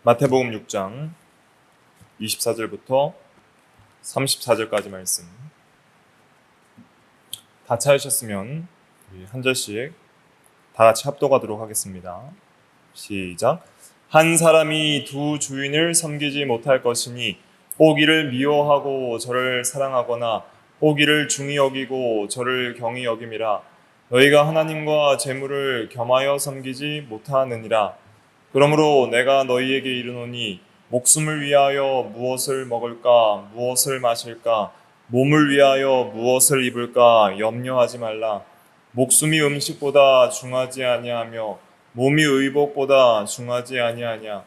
마태복음 6장 24절부터 34절까지 말씀 다 찾으셨으면 한 절씩 다 같이 합독하도록 하겠습니다. 시작. 한 사람이 두 주인을 섬기지 못할 것이니 혹 이를 미워하고 저를 사랑하거나 혹 이를 중히 여기고 저를 경히 여김이라. 너희가 하나님과 재물을 겸하여 섬기지 못하느니라. 그러므로 내가 너희에게 이르노니 목숨을 위하여 무엇을 먹을까 무엇을 마실까 몸을 위하여 무엇을 입을까 염려하지 말라. 목숨이 음식보다 중하지 아니하며 몸이 의복보다 중하지 아니하냐.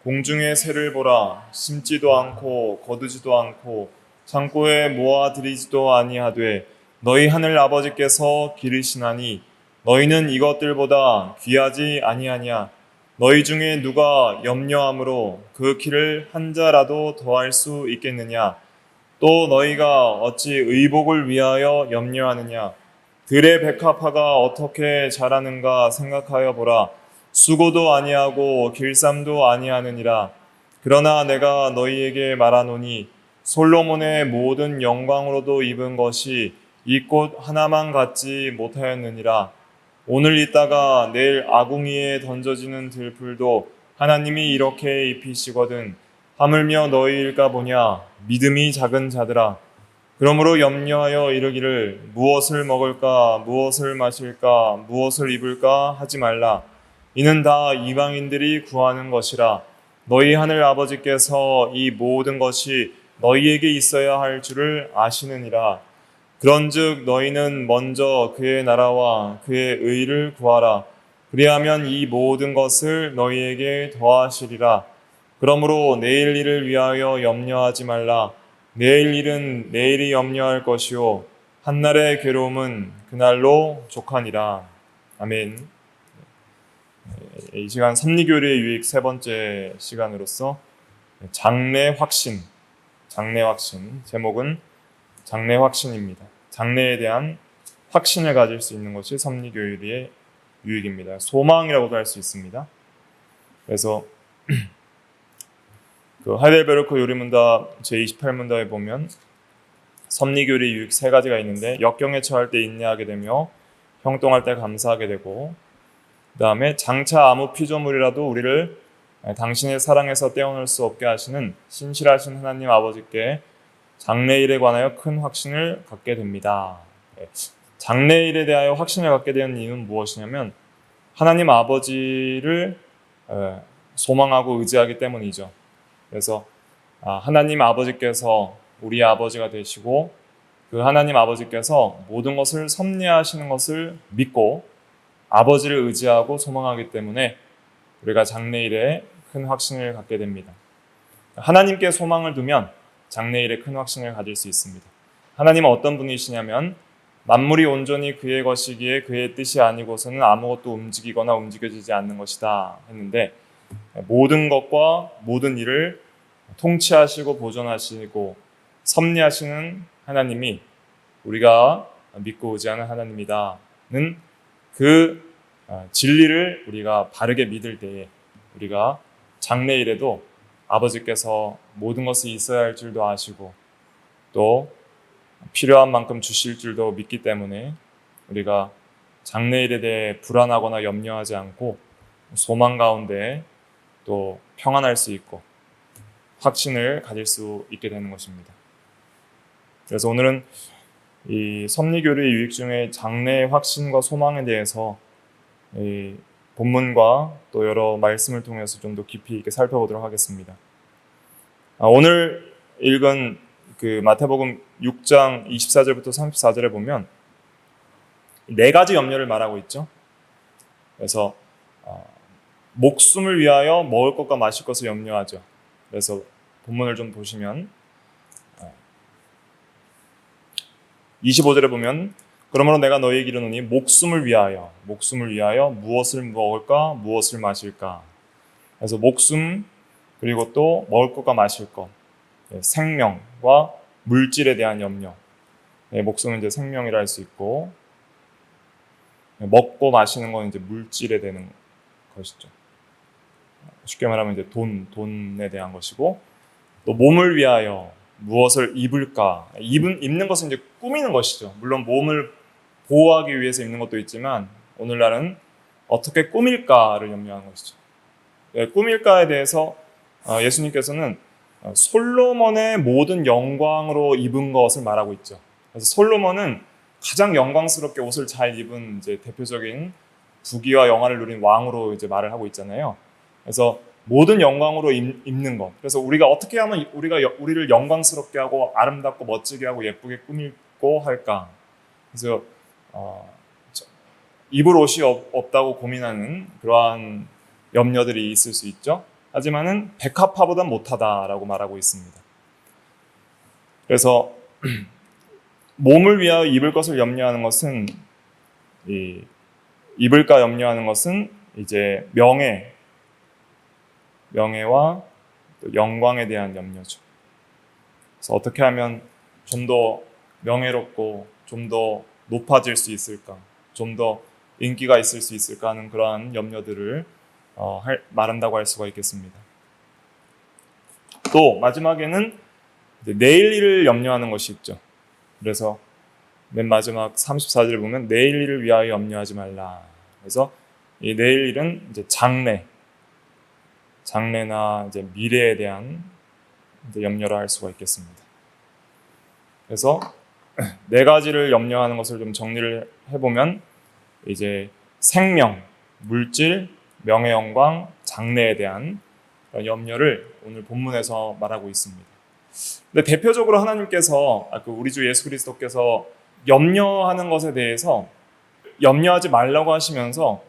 공중의 새를 보라. 심지도 않고 거두지도 않고 창고에 모아들이지도 아니하되 너희 하늘 아버지께서 기르시나니 너희는 이것들보다 귀하지 아니하냐. 너희 중에 누가 염려함으로 그 키를 한 자라도 더할 수 있겠느냐. 또 너희가 어찌 의복을 위하여 염려하느냐. 들의 백합화가 어떻게 자라는가 생각하여 보라. 수고도 아니하고 길쌈도 아니하느니라. 그러나 내가 너희에게 말하노니 솔로몬의 모든 영광으로도 입은 것이 이 꽃 하나만 갖지 못하였느니라. 오늘 있다가 내일 아궁이에 던져지는 들풀도 하나님이 이렇게 입히시거든 하물며 너희일까 보냐. 믿음이 작은 자들아. 그러므로 염려하여 이르기를 무엇을 먹을까 무엇을 마실까 무엇을 입을까 하지 말라. 이는 다 이방인들이 구하는 것이라. 너희 하늘 아버지께서 이 모든 것이 너희에게 있어야 할 줄을 아시느니라. 그런즉 너희는 먼저 그의 나라와 그의 의를 구하라. 그리하면 이 모든 것을 너희에게 더하시리라. 그러므로 내일 일을 위하여 염려하지 말라. 내일 일은 내일이 염려할 것이요 한날의 괴로움은 그날로 족하니라. 아멘. 이 시간 섭리교리의 유익 세 번째 시간으로서 장래 확신 제목은 장래 확신입니다. 장래에 대한 확신을 가질 수 있는 것이 섭리교리의 유익입니다. 소망이라고도 할 수 있습니다. 그래서 그 하이델베르크 요리문답 제28문답에 보면 섭리교리 유익 세 가지가 있는데 역경에 처할 때 인내하게 되며 형통할 때 감사하게 되고 그 다음에 장차 아무 피조물이라도 우리를 당신의 사랑에서 떼어놓을 수 없게 하시는 신실하신 하나님 아버지께 장래일에 관하여 큰 확신을 갖게 됩니다. 장래일에 대하여 확신을 갖게 되는 이유는 무엇이냐면 하나님 아버지를 소망하고 의지하기 때문이죠. 그래서 하나님 아버지께서 우리의 아버지가 되시고 그 하나님 아버지께서 모든 것을 섭리하시는 것을 믿고 아버지를 의지하고 소망하기 때문에 우리가 장래일에 큰 확신을 갖게 됩니다. 하나님께 소망을 두면 장래일에 큰 확신을 가질 수 있습니다. 하나님은 어떤 분이시냐면 만물이 온전히 그의 것이기에 그의 뜻이 아니고서는 아무것도 움직이거나 움직여지지 않는 것이다 했는데 모든 것과 모든 일을 통치하시고 보존하시고 섭리하시는 하나님이 우리가 믿고 의지하는 하나님이다는 그 진리를 우리가 바르게 믿을 때에 우리가 장래일에도 아버지께서 모든 것이 있어야 할 줄도 아시고 또 필요한 만큼 주실 줄도 믿기 때문에 우리가 장래일에 대해 불안하거나 염려하지 않고 소망 가운데 또 평안할 수 있고 확신을 가질 수 있게 되는 것입니다. 그래서 오늘은 이 섭리교리의 유익 중에 장래의 확신과 소망에 대해서 이 본문과 또 여러 말씀을 통해서 좀 더 깊이 있게 살펴보도록 하겠습니다. 오늘 읽은 그 마태복음 6장 24절부터 34절에 보면 네 가지 염려를 말하고 있죠. 그래서 목숨을 위하여 먹을 것과 마실 것을 염려하죠. 그래서 본문을 좀 보시면 25절에 보면 그러므로 내가 너희에게 이르노니 목숨을 위하여 무엇을 먹을까 무엇을 마실까. 그래서 목숨 그리고 또 먹을 것과 마실 것, 생명과 물질에 대한 염려. 목숨은 이제 생명이라 할 수 있고 먹고 마시는 건 이제 물질에 되는 것이죠. 쉽게 말하면 이제 돈에 대한 것이고, 또 몸을 위하여 무엇을 입을까? 입는 것은 이제 꾸미는 것이죠. 물론 몸을 보호하기 위해서 입는 것도 있지만 오늘날은 어떻게 꾸밀까를 염려하는 것이죠. 꾸밀까에 대해서 예수님께서는 솔로몬의 모든 영광으로 입은 것을 말하고 있죠. 그래서 솔로몬은 가장 영광스럽게 옷을 잘 입은 이제 대표적인 부귀와 영화를 누린 왕으로 이제 말을 하고 있잖아요. 그래서 모든 영광으로 입는 것. 그래서 우리가 어떻게 하면 우리를 영광스럽게 하고 아름답고 멋지게 하고 예쁘게 꾸미고 할까? 그래서 입을 옷이 없다고 고민하는 그러한 염려들이 있을 수 있죠. 하지만은 백합화보단 못하다라고 말하고 있습니다. 그래서 몸을 위하여 입을 것을 염려하는 것은 입을까 염려하는 것은 이제 명예와 영광에 대한 염려죠. 그래서 어떻게 하면 좀 더 명예롭고 좀 더 높아질 수 있을까, 좀 더 인기가 있을 수 있을까 하는 그러한 염려들을 말한다고 할 수가 있겠습니다. 또 마지막에는 내일 일을 염려하는 것이 있죠. 그래서 맨 마지막 34절을 보면 내일 일을 위하여 염려하지 말라. 그래서 이 내일 일은 이제 장래나 이제 미래에 대한 이제 염려를 할 수가 있겠습니다. 그래서 네 가지를 염려하는 것을 좀 정리를 해보면 이제 생명, 물질, 명예, 영광, 장래에 대한 염려를 오늘 본문에서 말하고 있습니다. 근데 대표적으로 하나님께서 우리 주 예수 그리스도께서 염려하는 것에 대해서 염려하지 말라고 하시면서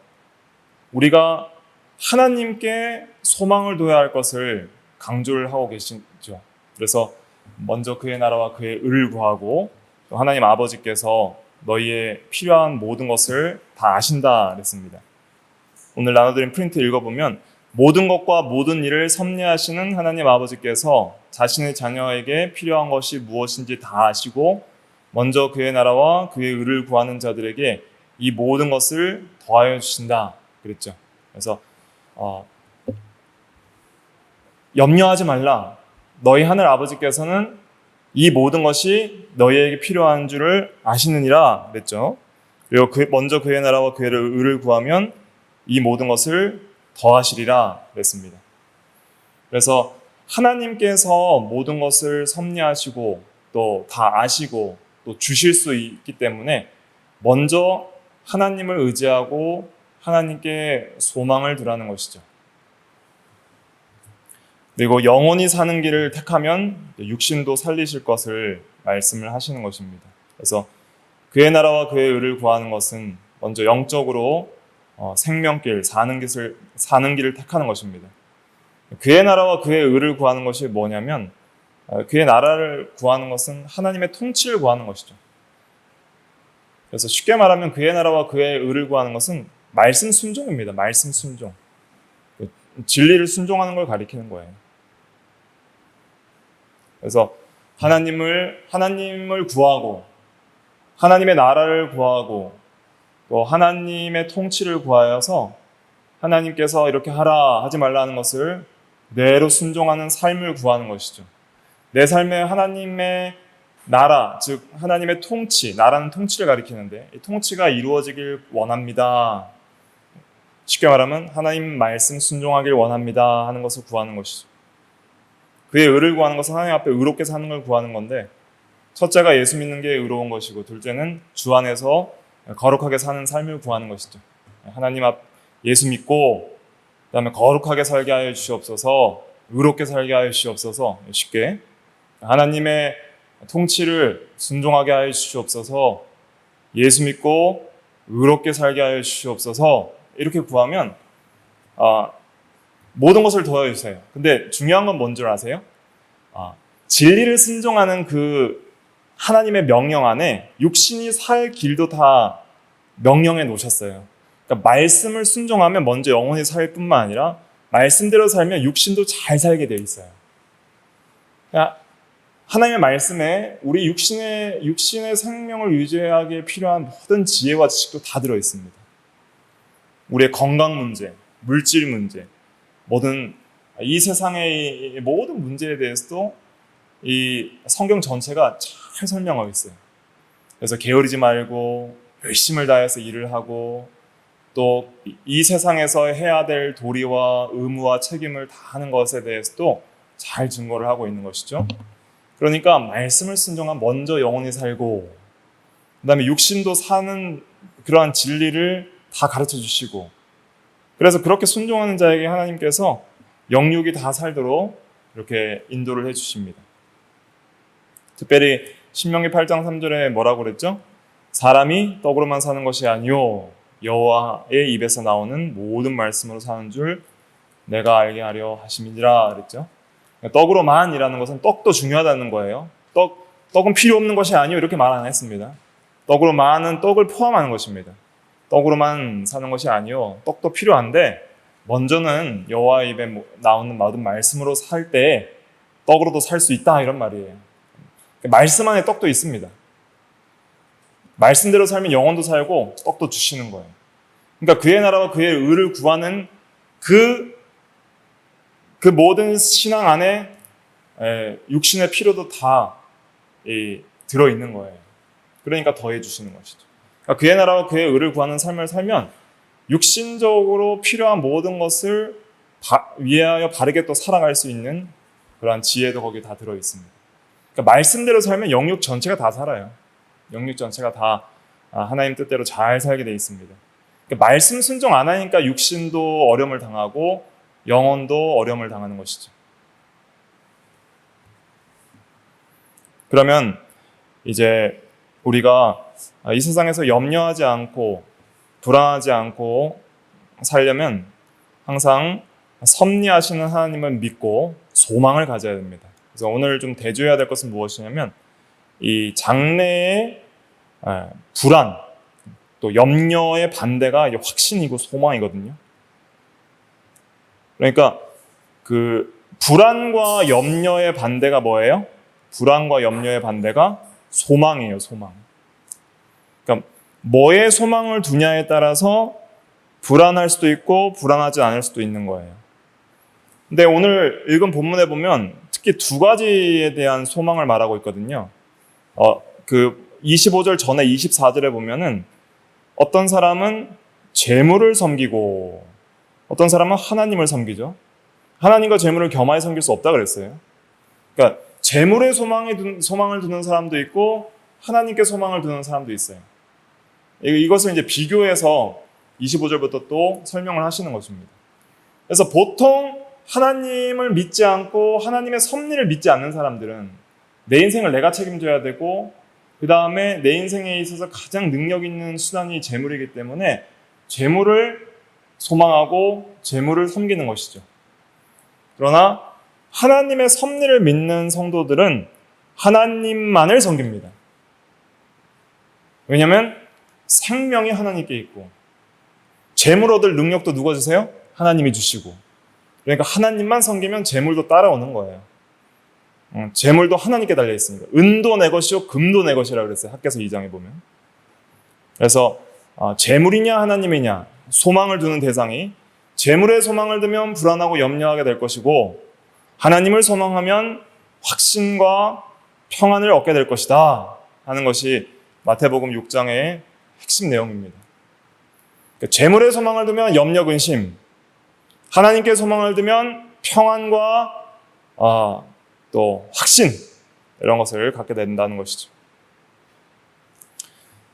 우리가 하나님께 소망을 둬야 할 것을 강조를 하고 계시죠. 그래서 먼저 그의 나라와 그의 의를 구하고 또 하나님 아버지께서 너희의 필요한 모든 것을 다 아신다 그랬습니다. 오늘 나눠드린 프린트 읽어보면 모든 것과 모든 일을 섭리하시는 하나님 아버지께서 자신의 자녀에게 필요한 것이 무엇인지 다 아시고 먼저 그의 나라와 그의 의를 구하는 자들에게 이 모든 것을 더하여 주신다 그랬죠. 그래서 염려하지 말라. 너희 하늘 아버지께서는 이 모든 것이 너희에게 필요한 줄을 아시느니라 그랬죠. 그리고 먼저 그의 나라와 그의 의를 구하면 이 모든 것을 더하시리라 그랬습니다. 그래서 하나님께서 모든 것을 섭리하시고 또 다 아시고 또 주실 수 있기 때문에 먼저 하나님을 의지하고 하나님께 소망을 두라는 것이죠. 그리고 영원히 사는 길을 택하면 육신도 살리실 것을 말씀을 하시는 것입니다. 그래서 그의 나라와 그의 의를 구하는 것은 먼저 영적으로 생명길, 사는 길을 택하는 것입니다. 그의 나라와 그의 의를 구하는 것이 뭐냐면 그의 나라를 구하는 것은 하나님의 통치를 구하는 것이죠. 그래서 쉽게 말하면 그의 나라와 그의 의를 구하는 것은 말씀 순종입니다. 말씀 순종. 진리를 순종하는 걸 가리키는 거예요. 그래서 하나님을 구하고 하나님의 나라를 구하고 또 하나님의 통치를 구하여서 하나님께서 이렇게 하라 하지 말라 하는 것을 그대로 순종하는 삶을 구하는 것이죠. 내 삶에 하나님의 나라, 즉 하나님의 통치, 나라는 통치를 가리키는데 이 통치가 이루어지길 원합니다. 쉽게 말하면 하나님 말씀 순종하길 원합니다 하는 것을 구하는 것이죠. 그의 의를 구하는 것은 하나님 앞에 의롭게 사는 걸 구하는 건데 첫째가 예수 믿는 게 의로운 것이고 둘째는 주 안에서 거룩하게 사는 삶을 구하는 것이죠. 하나님 앞 예수 믿고 그다음에 거룩하게 살게 하여 주시옵소서, 의롭게 살게 하여 주시옵소서, 쉽게 하나님의 통치를 순종하게 하여 주시옵소서, 예수 믿고 의롭게 살게 하여 주시옵소서 이렇게 구하면 모든 것을 더하여 주세요. 근데 중요한 건 뭔 줄 아세요? 진리를 순종하는 그 하나님의 명령 안에 육신이 살 길도 다 명령해 놓으셨어요. 그러니까 말씀을 순종하면 먼저 영혼이 살 뿐만 아니라 말씀대로 살면 육신도 잘 살게 되어 있어요. 그러니까 하나님의 말씀에 우리 육신의 생명을 유지하기에 필요한 모든 지혜와 지식도 다 들어 있습니다. 우리의 건강 문제, 물질 문제, 뭐든 이 세상의 모든 문제에 대해서도 이 성경 전체가 잘 설명하고 있어요. 그래서 게으르지 말고 열심을 다해서 일을 하고 또 이 세상에서 해야 될 도리와 의무와 책임을 다하는 것에 대해서도 잘 증거를 하고 있는 것이죠. 그러니까 말씀을 순종한 먼저 영혼이 살고 그 다음에 육신도 사는 그러한 진리를 다 가르쳐 주시고 그래서 그렇게 순종하는 자에게 하나님께서 영육이 다 살도록 이렇게 인도를 해 주십니다. 특별히 신명기 8장 3절에 뭐라고 그랬죠? 사람이 떡으로만 사는 것이 아니요 여호와의 입에서 나오는 모든 말씀으로 사는 줄 내가 알게 하려 하심이니라 그랬죠. 떡으로만이라는 것은 떡도 중요하다는 거예요. 떡은 필요 없는 것이 아니요 이렇게 말 안 했습니다. 떡으로만은 떡을 포함하는 것입니다. 떡으로만 사는 것이 아니요 떡도 필요한데 먼저는 여호와의 입에 나오는 모든 말씀으로 살 때 떡으로도 살 수 있다 이런 말이에요. 말씀 안에 떡도 있습니다. 말씀대로 살면 영혼도 살고 떡도 주시는 거예요. 그러니까 그의 나라와 그의 의를 구하는 그 모든 신앙 안에 육신의 필요도 다 들어있는 거예요. 그러니까 더해 주시는 것이죠. 그러니까 그의 나라와 그의 의를 구하는 삶을 살면 육신적으로 필요한 모든 것을 위하여 바르게 또 살아갈 수 있는 그러한 지혜도 거기에 다 들어있습니다. 그러니까 말씀대로 살면 영육 전체가 다 살아요. 영육 전체가 다 하나님 뜻대로 잘 살게 돼 있습니다. 그러니까 말씀 순종 안 하니까 육신도 어려움을 당하고 영혼도 어려움을 당하는 것이죠. 그러면 이제 우리가 이 세상에서 염려하지 않고 불안하지 않고 살려면 항상 섭리하시는 하나님을 믿고 소망을 가져야 됩니다. 그래서 오늘 좀 대조해야 될 것은 무엇이냐면 이 장래의 불안 또 염려의 반대가 확신이고 소망이거든요. 그러니까 그 불안과 염려의 반대가 뭐예요? 불안과 염려의 반대가 소망이에요. 소망. 그러니까 뭐에 소망을 두냐에 따라서 불안할 수도 있고 불안하지 않을 수도 있는 거예요. 근데 오늘 읽은 본문에 보면 특히 두 가지에 대한 소망을 말하고 있거든요. 그 25절 전에 24절에 보면은 어떤 사람은 재물을 섬기고 어떤 사람은 하나님을 섬기죠. 하나님과 재물을 겸하여 섬길 수 없다 그랬어요. 그러니까 재물에 소망을 두는 사람도 있고 하나님께 소망을 두는 사람도 있어요. 이것을 이제 비교해서 25절부터 또 설명을 하시는 것입니다. 그래서 보통 하나님을 믿지 않고 하나님의 섭리를 믿지 않는 사람들은 내 인생을 내가 책임져야 되고 그 다음에 내 인생에 있어서 가장 능력 있는 수단이 재물이기 때문에 재물을 소망하고 재물을 섬기는 것이죠. 그러나 하나님의 섭리를 믿는 성도들은 하나님만을 섬깁니다. 왜냐하면 생명이 하나님께 있고 재물 얻을 능력도 누가 주세요? 하나님이 주시고 그러니까 하나님만 섬기면 재물도 따라오는 거예요. 재물도 하나님께 달려 있습니다. 은도 내 것이요 금도 내 것이라고 그랬어요. 학개서 2장에 보면. 그래서 재물이냐 하나님이냐 소망을 두는 대상이 재물에 소망을 두면 불안하고 염려하게 될 것이고 하나님을 소망하면 확신과 평안을 얻게 될 것이다 하는 것이 마태복음 6장의 핵심 내용입니다. 그러니까 재물에 소망을 두면 염려, 근심, 하나님께 소망을 두면 평안과 또 확신 이런 것을 갖게 된다는 것이죠.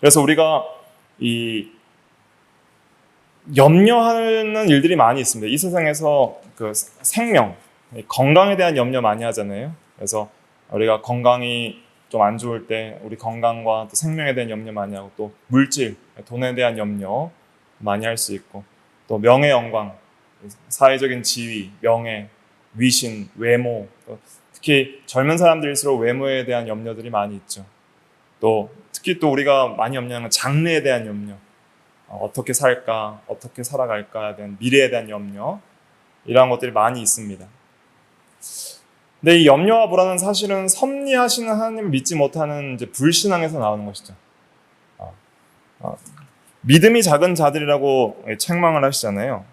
그래서 우리가 이 염려하는 일들이 많이 있습니다. 이 세상에서 그 생명, 건강에 대한 염려 많이 하잖아요. 그래서 우리가 건강이 좀 안 좋을 때 우리 건강과 또 생명에 대한 염려 많이 하고 또 물질, 돈에 대한 염려 많이 할 수 있고 또 명예, 영광, 사회적인 지위, 명예, 위신, 외모 특히 젊은 사람들일수록 외모에 대한 염려들이 많이 있죠. 또 특히 또 우리가 많이 염려하는 건 장래에 대한 염려 어떻게 살까, 어떻게 살아갈까에 대한 미래에 대한 염려 이러한 것들이 많이 있습니다. 근데 이 염려와 불안은 사실은 섭리하시는 하나님을 믿지 못하는 이제 불신앙에서 나오는 것이죠. 믿음이 작은 자들이라고 책망을 하시잖아요.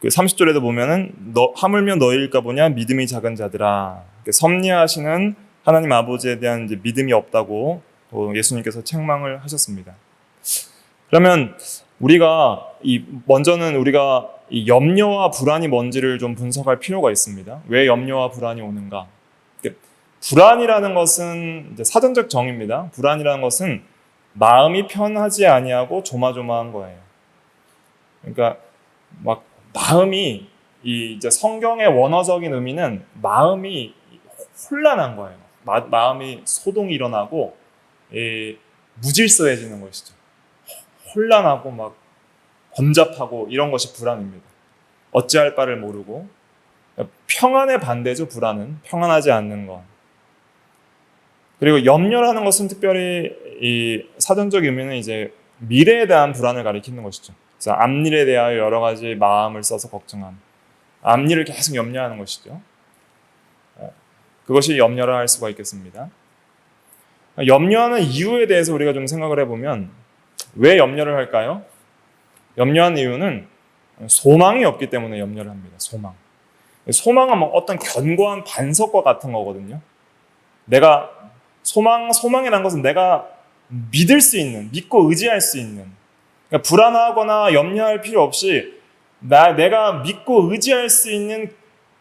그 30절에도 보면은 하물며 너희일까 보냐 믿음이 작은 자들아. 섭리하시는 하나님 아버지에 대한 이제 믿음이 없다고 또 예수님께서 책망을 하셨습니다. 그러면 먼저는 우리가 이 염려와 불안이 뭔지를 좀 분석할 필요가 있습니다. 왜 염려와 불안이 오는가? 불안이라는 것은 이제 사전적 정의입니다. 불안이라는 것은 마음이 편하지 아니하고 조마조마한 거예요. 그러니까 막 마음이 이제 성경의 원어적인 의미는 마음이 혼란한 거예요. 마음이 소동이 일어나고 무질서해지는 것이죠. 혼란하고 막 번잡하고 이런 것이 불안입니다. 어찌할 바를 모르고 평안의 반대죠. 불안은 평안하지 않는 것. 그리고 염려라는 것은 특별히 이 사전적 의미는 이제 미래에 대한 불안을 가리키는 것이죠. 그래서 앞일에 대하여 여러 가지 마음을 써서 걱정함. 앞일을 계속 염려하는 것이죠. 그것이 염려라 할 수가 있겠습니다. 염려하는 이유에 대해서 우리가 좀 생각을 해보면 왜 염려를 할까요? 염려하는 이유는 소망이 없기 때문에 염려를 합니다. 소망은 뭐 어떤 견고한 반석과 같은 거거든요. 내가 소망이라는 것은 내가 믿을 수 있는, 믿고 의지할 수 있는, 그러니까 불안하거나 염려할 필요 없이 내가 믿고 의지할 수 있는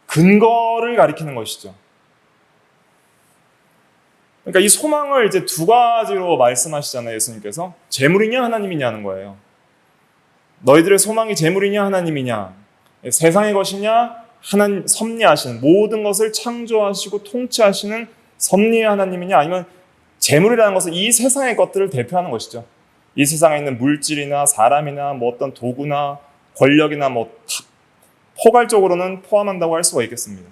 근거를 가리키는 것이죠. 그러니까 이 소망을 이제 두 가지로 말씀하시잖아요, 예수님께서. 재물이냐 하나님이냐는 거예요. 너희들의 소망이 재물이냐 하나님이냐, 세상의 것이냐, 하나님 섭리하시는 모든 것을 창조하시고 통치하시는 섭리의 하나님이냐, 아니면 재물이라는 것은 이 세상의 것들을 대표하는 것이죠. 이 세상에 있는 물질이나 사람이나 뭐 어떤 도구나 권력이나 뭐 포괄적으로는 포함한다고 할 수가 있겠습니다.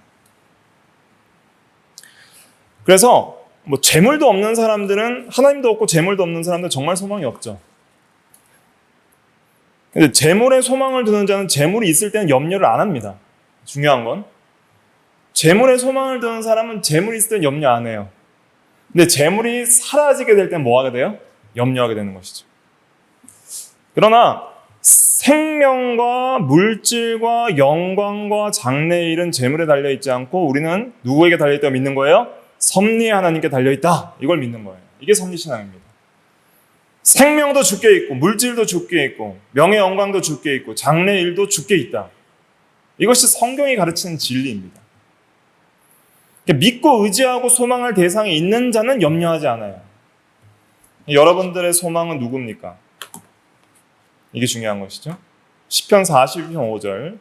그래서 뭐 재물도 없는 사람들은, 하나님도 없고 재물도 없는 사람들은 정말 소망이 없죠. 근데 재물에 소망을 두는 자는 재물이 있을 때는 염려를 안 합니다. 중요한 건 재물에 소망을 두는 사람은 재물이 있을 때는 염려 안 해요. 근데 재물이 사라지게 될 땐 뭐 하게 돼요? 염려하게 되는 것이죠. 그러나 생명과 물질과 영광과 장래일은 재물에 달려있지 않고 우리는 누구에게 달려있다고 믿는 거예요? 섭리의 하나님께 달려있다. 이걸 믿는 거예요. 이게 섭리신앙입니다. 생명도 주께 있고 물질도 주께 있고 명예 영광도 주께 있고 장래일도 주께 있다. 이것이 성경이 가르치는 진리입니다. 믿고 의지하고 소망할 대상이 있는 자는 염려하지 않아요. 여러분들의 소망은 누굽니까? 이게 중요한 것이죠. 시편 42편 5절,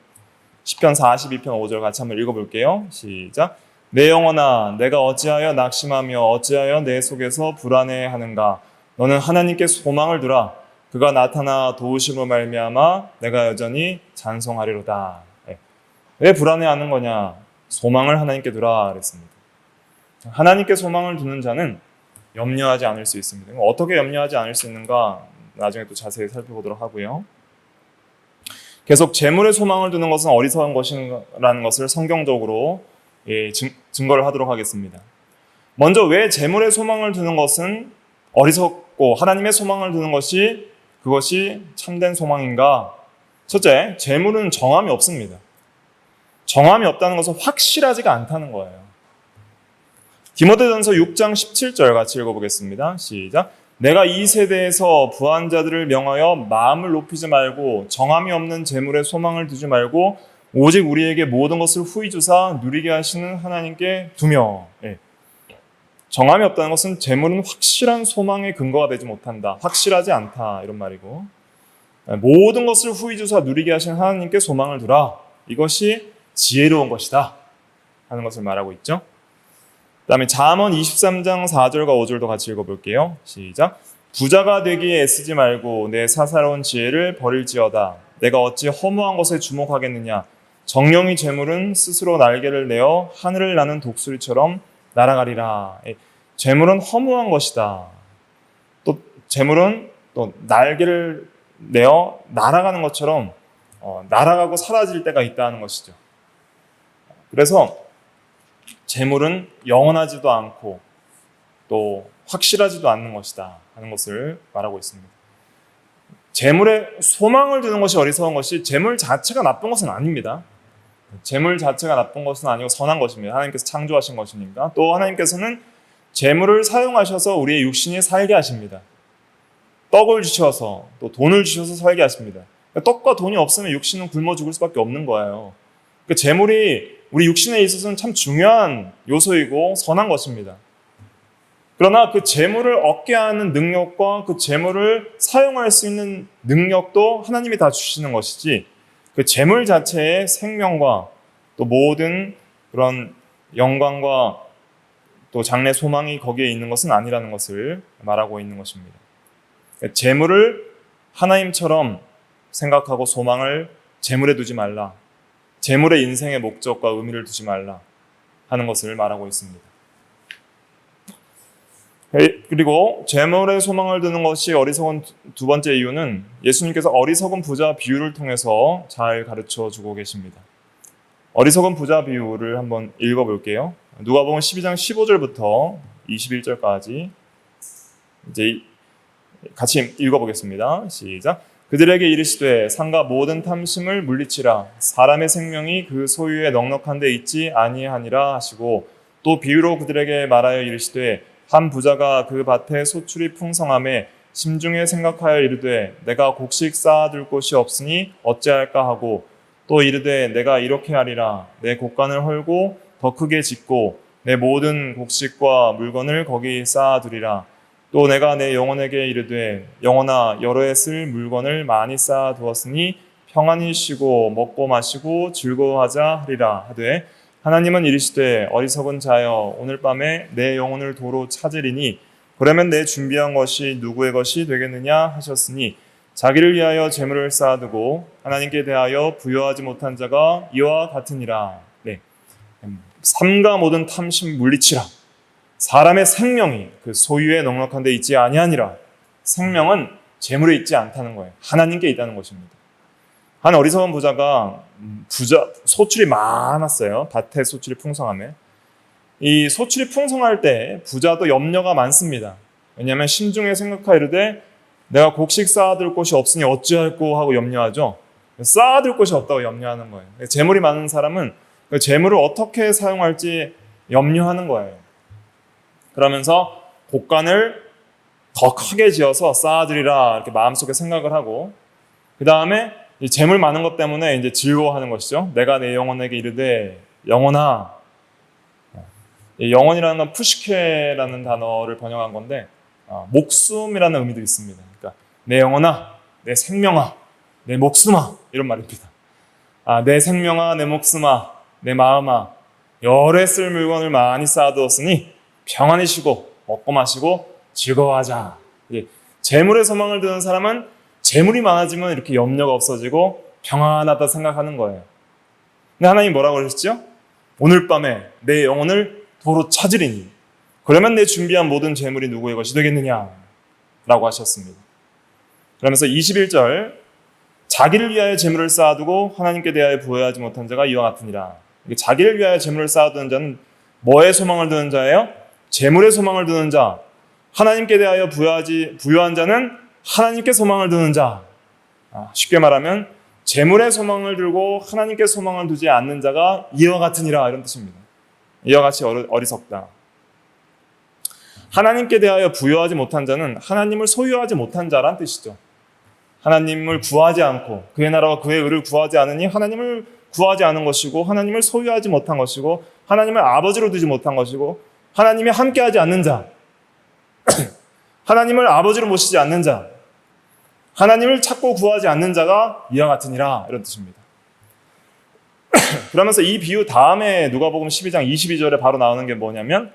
시편 42편 5절 같이 한번 읽어볼게요. 시작. 내 영혼아, 내가 어찌하여 낙심하며 어찌하여 내 속에서 불안해하는가? 너는 하나님께 소망을 두라. 그가 나타나 도우심으로 말미암아 내가 여전히 찬송하리로다. 왜 불안해하는 거냐? 소망을 하나님께 두라 그랬습니다. 하나님께 소망을 두는 자는 염려하지 않을 수 있습니다. 어떻게 염려하지 않을 수 있는가? 나중에 또 자세히 살펴보도록 하고요. 계속 재물에 소망을 두는 것은 어리석은 것이라는 것을 성경적으로 증거를 하도록 하겠습니다. 먼저 왜 재물에 소망을 두는 것은 어리석고 하나님의 소망을 두는 것이 그것이 참된 소망인가? 첫째, 재물은 정함이 없습니다. 정함이 없다는 것은 확실하지가 않다는 거예요. 디모데전서 6장 17절 같이 읽어보겠습니다. 시작. 내가 이 세대에서 부한 자들을 명하여 마음을 높이지 말고 정함이 없는 재물에 소망을 두지 말고 오직 우리에게 모든 것을 후히 주사 누리게 하시는 하나님께 두며. 정함이 없다는 것은 재물은 확실한 소망의 근거가 되지 못한다. 확실하지 않다. 이런 말이고, 모든 것을 후히 주사 누리게 하시는 하나님께 소망을 두라. 이것이 지혜로운 것이다 하는 것을 말하고 있죠. 그 다음에 잠언 23장 4절과 5절도 같이 읽어볼게요. 시작. 부자가 되기에 애쓰지 말고 내 사사로운 지혜를 버릴지어다. 내가 어찌 허무한 것에 주목하겠느냐. 정령이 재물은 스스로 날개를 내어 하늘을 나는 독수리처럼 날아가리라. 재물은 허무한 것이다. 또 재물은 또 날개를 내어 날아가는 것처럼 날아가고 사라질 때가 있다는 것이죠. 그래서 재물은 영원하지도 않고 또 확실하지도 않는 것이다 하는 것을 말하고 있습니다. 재물에 소망을 두는 것이 어리석은 것이 재물 자체가 나쁜 것은 아닙니다. 재물 자체가 나쁜 것은 아니고 선한 것입니다. 하나님께서 창조하신 것이니까. 또 하나님께서는 재물을 사용하셔서 우리의 육신이 살게 하십니다. 떡을 주셔서 또 돈을 주셔서 살게 하십니다. 그러니까 떡과 돈이 없으면 육신은 굶어 죽을 수밖에 없는 거예요. 그러니까 재물이 우리 육신에 있어서는 참 중요한 요소이고 선한 것입니다. 그러나 그 재물을 얻게 하는 능력과 그 재물을 사용할 수 있는 능력도 하나님이 다 주시는 것이지 그 재물 자체의 생명과 또 모든 그런 영광과 또 장래 소망이 거기에 있는 것은 아니라는 것을 말하고 있는 것입니다. 재물을 하나님처럼 생각하고 소망을 재물에 두지 말라. 재물의 인생의 목적과 의미를 두지 말라 하는 것을 말하고 있습니다. 그리고 재물에 소망을 두는 것이 어리석은 두 번째 이유는 예수님께서 어리석은 부자 비유를 통해서 잘 가르쳐 주고 계십니다. 어리석은 부자 비유를 한번 읽어볼게요. 누가복음 12장 15절부터 21절까지 이제 같이 읽어보겠습니다. 시작. 그들에게 이르시되 상가 모든 탐심을 물리치라. 사람의 생명이 그 소유에 넉넉한 데 있지 아니하니라 하시고 또 비유로 그들에게 말하여 이르시되 한 부자가 그 밭에 소출이 풍성함에 심중에 생각하여 이르되 내가 곡식 쌓아둘 곳이 없으니 어찌할까 하고 또 이르되 내가 이렇게 하리라. 내 곡간을 헐고 더 크게 짓고 내 모든 곡식과 물건을 거기 쌓아두리라. 또 내가 내 영혼에게 이르되 영혼아 여러 해 쓸 물건을 많이 쌓아두었으니 평안히 쉬고 먹고 마시고 즐거워하자 하리라 하되 하나님은 이르시되 어리석은 자여 오늘 밤에 내 영혼을 도로 찾으리니 그러면 내 준비한 것이 누구의 것이 되겠느냐 하셨으니 자기를 위하여 재물을 쌓아두고 하나님께 대하여 부여하지 못한 자가 이와 같으니라. 네. 삼가 모든 탐심 물리치라. 사람의 생명이 그 소유에 넉넉한 데 있지 아니하니라. 생명은 재물에 있지 않다는 거예요. 하나님께 있다는 것입니다. 한 어리석은 부자가 소출이 많았어요. 밭에 소출이 풍성함에. 이 소출이 풍성할 때 부자도 염려가 많습니다. 왜냐하면 심중에 생각하이르되 내가 곡식 쌓아둘 곳이 없으니 어찌할꼬 하고 염려하죠. 쌓아둘 곳이 없다고 염려하는 거예요. 재물이 많은 사람은 그 재물을 어떻게 사용할지 염려하는 거예요. 그러면서 곡간을 더 크게 지어서 쌓아두리라 이렇게 마음속에 생각을 하고 그 다음에 재물 많은 것 때문에 이제 즐거워하는 것이죠. 내가 내 영혼에게 이르되 영혼아. 영혼이라는 건 푸시케라는 단어를 번역한 건데 목숨이라는 의미도 있습니다. 그러니까 내 영혼아, 내 생명아, 내 목숨아 이런 말입니다. 내 생명아, 내 목숨아, 내 마음아 여러 해 쓸 물건을 많이 쌓아두었으니 평안히 쉬고 먹고 마시고 즐거워하자. 재물에 소망을 두는 사람은 재물이 많아지면 이렇게 염려가 없어지고 평안하다 생각하는 거예요. 근데 하나님 뭐라고 그러셨죠? 오늘 밤에 내 영혼을 도로 찾으리니 그러면 내 준비한 모든 재물이 누구의 것이 되겠느냐 라고 하셨습니다. 그러면서 21절 자기를 위하여 재물을 쌓아두고 하나님께 대하여 부여하지 못한 자가 이와 같으니라. 자기를 위하여 재물을 쌓아두는 자는 뭐에 소망을 두는 자예요? 재물에 소망을 두는 자. 하나님께 대하여 부여한 자는 하나님께 소망을 두는 자. 쉽게 말하면 재물에 소망을 두고 하나님께 소망을 두지 않는 자가 이와 같으니라 이런 뜻입니다. 이와 같이 어리석다. 하나님께 대하여 부여하지 못한 자는 하나님을 소유하지 못한 자란 뜻이죠. 하나님을 구하지 않고 그의 나라와 그의 의를 구하지 않으니 하나님을 구하지 않은 것이고 하나님을 소유하지 못한 것이고 하나님을 아버지로 두지 못한 것이고 하나님이 함께하지 않는 자. 하나님을 아버지로 모시지 않는 자. 하나님을 찾고 구하지 않는 자가 이와 같으니라 이런 뜻입니다. 그러면서 이 비유 다음에 누가복음 12장 22절에 바로 나오는 게 뭐냐면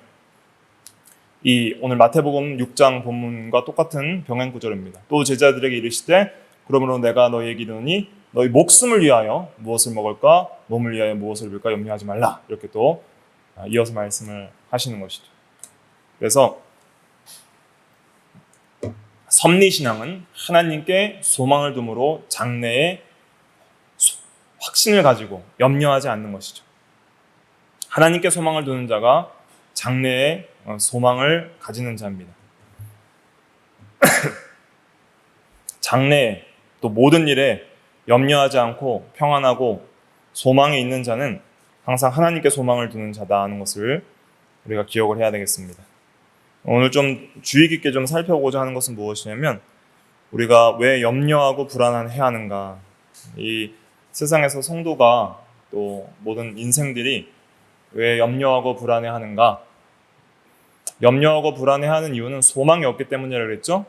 이 오늘 마태복음 6장 본문과 똑같은 병행 구절입니다. 또 제자들에게 이르시되 그러므로 내가 너희에게 이르노니 너희 목숨을 위하여 무엇을 먹을까 몸을 위하여 무엇을 입을까 염려하지 말라. 이렇게 또 이어서 말씀을 하시는 것이죠. 그래서 섭리신앙은 하나님께 소망을 둠으로 장래에 확신을 가지고 염려하지 않는 것이죠. 하나님께 소망을 두는 자가 장래에 소망을 가지는 자입니다. 장래에 또 모든 일에 염려하지 않고 평안하고 소망이 있는 자는 항상 하나님께 소망을 두는 자다 하는 것을 우리가 기억을 해야 되겠습니다. 오늘 좀 주의 깊게 좀 살펴보고자 하는 것은 무엇이냐면 우리가 왜 염려하고 불안해야 하는가. 이 세상에서 성도가 또 모든 인생들이 왜 염려하고 불안해하는가. 염려하고 불안해하는 이유는 소망이 없기 때문이라고 그랬죠.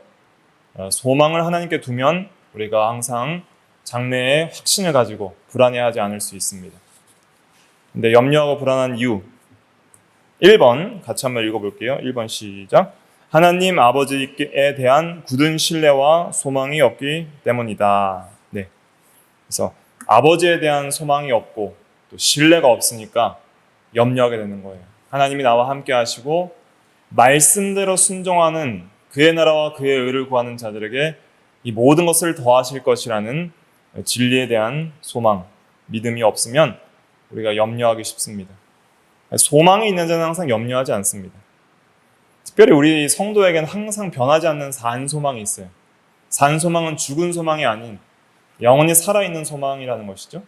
소망을 하나님께 두면 우리가 항상 장래에 확신을 가지고 불안해하지 않을 수 있습니다. 근데 염려하고 불안한 이유 1번 같이 한번 읽어볼게요. 1번 시작. 하나님 아버지에 대한 굳은 신뢰와 소망이 없기 때문이다. 네. 그래서 아버지에 대한 소망이 없고 또 신뢰가 없으니까 염려하게 되는 거예요. 하나님이 나와 함께 하시고 말씀대로 순종하는 그의 나라와 그의 의를 구하는 자들에게 이 모든 것을 더하실 것이라는 진리에 대한 소망, 믿음이 없으면 우리가 염려하기 쉽습니다. 소망이 있는 자는 항상 염려하지 않습니다. 특별히 우리 성도에게는 항상 변하지 않는 산 소망이 있어요. 산 소망은 죽은 소망이 아닌 영원히 살아있는 소망이라는 것이죠.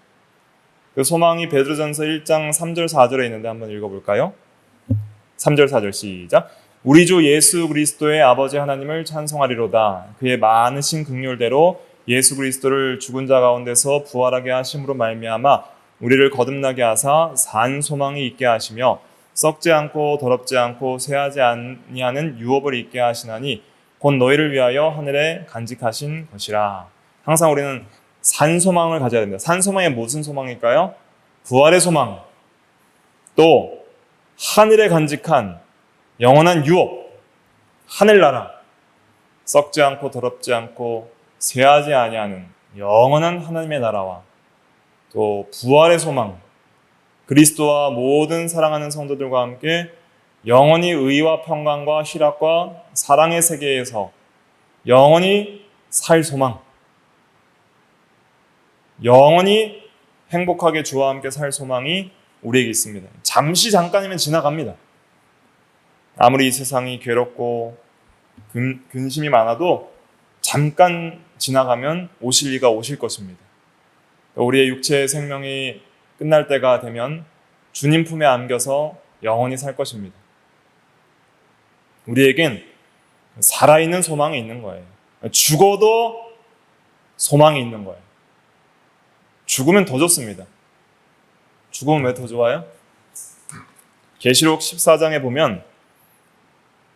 그 소망이 베드로전서 1장 3절 4절에 있는데 한번 읽어볼까요? 3절 4절 시작. 우리 주 예수 그리스도의 아버지 하나님을 찬송하리로다. 그의 많으신 긍휼대로 예수 그리스도를 죽은 자 가운데서 부활하게 하심으로 말미암아 우리를 거듭나게 하사 산 소망이 있게 하시며 썩지 않고 더럽지 않고 쇠하지 아니하는 유업을 있게 하시나니 곧 너희를 위하여 하늘에 간직하신 것이라. 항상 우리는 산 소망을 가져야 됩니다. 산 소망이 무슨 소망일까요? 부활의 소망, 또 하늘에 간직한 영원한 유업, 하늘나라, 썩지 않고 더럽지 않고 쇠하지 아니하는 영원한 하나님의 나라와 또 부활의 소망, 그리스도와 모든 사랑하는 성도들과 함께 영원히 의와 평강과 희락과 사랑의 세계에서 영원히 살 소망, 영원히 행복하게 주와 함께 살 소망이 우리에게 있습니다. 잠시 잠깐이면 지나갑니다. 아무리 이 세상이 괴롭고 근심이 많아도 잠깐 지나가면 오실 이가 오실 것입니다. 우리의 육체의 생명이 끝날 때가 되면 주님 품에 안겨서 영원히 살 것입니다. 우리에겐 살아있는 소망이 있는 거예요. 죽어도 소망이 있는 거예요. 죽으면 더 좋습니다. 죽으면 왜 더 좋아요? 계시록 14장에 보면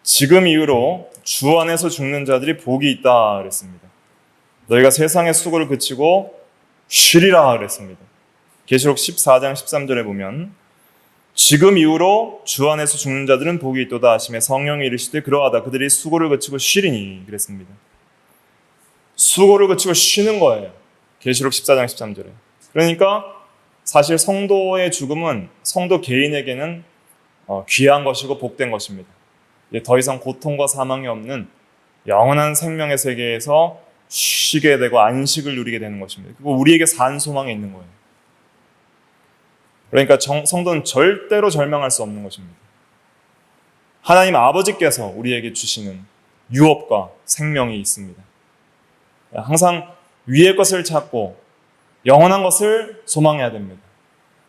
지금 이후로 주 안에서 죽는 자들이 복이 있다 그랬습니다. 너희가 세상의 수고를 그치고 쉬리라 그랬습니다. 계시록 14장 13절에 보면 지금 이후로 주 안에서 죽는 자들은 복이 있도다 하시며 성령이 이르시되 그러하다 그들이 수고를 그치고 쉬리니 그랬습니다. 수고를 그치고 쉬는 거예요. 계시록 14장 13절에. 그러니까 사실 성도의 죽음은 성도 개인에게는 귀한 것이고 복된 것입니다. 더 이상 고통과 사망이 없는 영원한 생명의 세계에서 쉬게 되고 안식을 누리게 되는 것입니다. 그리고 우리에게 산 소망이 있는 거예요. 그러니까 성도는 절대로 절망할 수 없는 것입니다. 하나님 아버지께서 우리에게 주시는 유업과 생명이 있습니다. 항상 위의 것을 찾고 영원한 것을 소망해야 됩니다.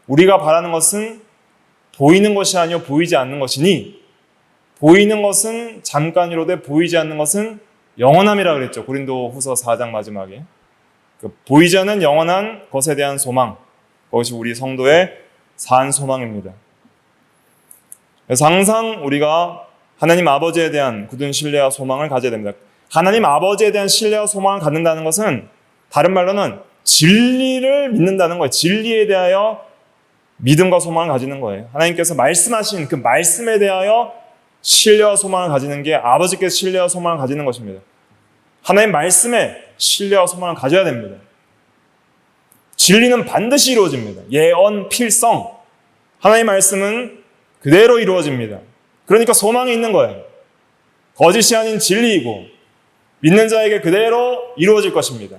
우리가 바라는 것은 보이는 것이 아니요 보이지 않는 것이니 보이는 것은 잠깐이로되 보이지 않는 것은 영원함이라 그랬죠. 고린도후서 4장 마지막에. 보이지 않는 영원한 것에 대한 소망, 그것이 우리 성도의 산 소망입니다. 그래서 항상 우리가 하나님 아버지에 대한 굳은 신뢰와 소망을 가져야 됩니다. 하나님 아버지에 대한 신뢰와 소망을 갖는다는 것은 다른 말로는 진리를 믿는다는 거예요. 진리에 대하여 믿음과 소망을 가지는 거예요. 하나님께서 말씀하신 그 말씀에 대하여 신뢰와 소망을 가지는 게 아버지께서 신뢰와 소망을 가지는 것입니다. 하나님 말씀에 신뢰와 소망을 가져야 됩니다. 진리는 반드시 이루어집니다. 예언 필성. 하나님 말씀은 그대로 이루어집니다. 그러니까 소망이 있는 거예요. 거짓이 아닌 진리이고 믿는 자에게 그대로 이루어질 것입니다.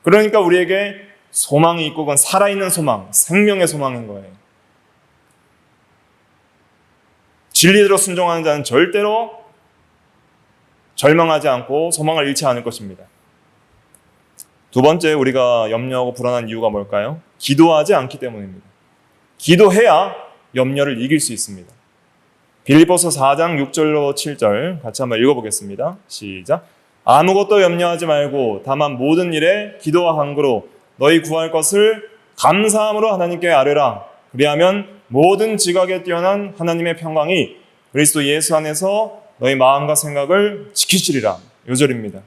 그러니까 우리에게 소망이 있고 그건 살아있는 소망, 생명의 소망인 거예요. 진리대로 순종하는 자는 절대로 절망하지 않고 소망을 잃지 않을 것입니다. 두 번째 우리가 염려하고 불안한 이유가 뭘까요? 기도하지 않기 때문입니다. 기도해야 염려를 이길 수 있습니다. 빌립보서 4장 6절로 7절 같이 한번 읽어보겠습니다. 시작. 아무것도 염려하지 말고 다만 모든 일에 기도와 간구로 너희 구할 것을 감사함으로 하나님께 아뢰라. 그리하면 모든 지각에 뛰어난 하나님의 평강이 그리스도 예수 안에서 너희 마음과 생각을 지키시리라. 요절입니다.